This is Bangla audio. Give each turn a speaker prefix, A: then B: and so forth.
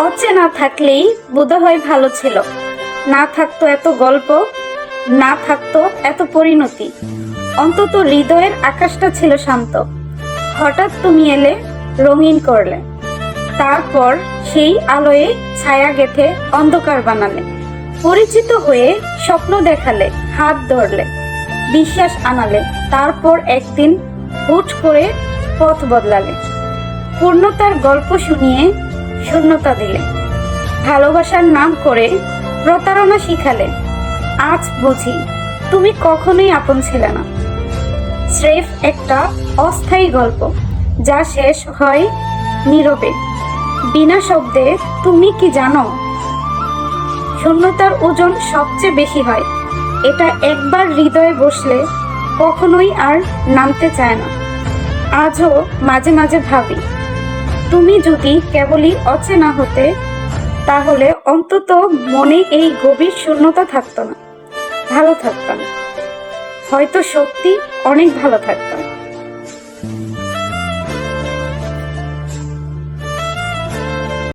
A: অচেনা থাকলেই বোধহয় ভালো ছিল, না থাকতো এত গল্প, না থাকতো এত পরিণতি, অন্তত হৃদয়ের আকাশটা ছিল শান্ত। হঠাৎ তুমি এলে, রঙিন করলে, তারপর সেই আলোয় ছায়া গেথে অন্ধকার বানালে। পরিচিত হয়ে স্বপ্ন দেখালে, হাত ধরলে, বিশ্বাস আনালে, তারপর একদিন হুট করে পথ বদলালে। পূর্ণতার গল্প শুনিয়ে শূন্যতা দিলে, ভালোবাসার নাম করে প্রতারণা শিখালে। আজ বুঝি তুমি কখনোই আপন ছিলে না, স্রেফ একটা অস্থায়ী গল্প যা শেষ হয় নীরবে, বিনা শব্দে। তুমি কি জানো, শূন্যতার ওজন সবচেয়ে বেশি হয়। এটা একবার হৃদয়ে বসলে কখনোই আর নামতে চায় না। আজও মাঝে মাঝে ভাবি, তুমি যদি কেবলই অচেনা হতে, তাহলে অন্তত মনে এই গভীর শূন্যতা থাকতো না। ভালো থাকতাম, হয়তো সত্যি অনেক ভালো থাকতাম।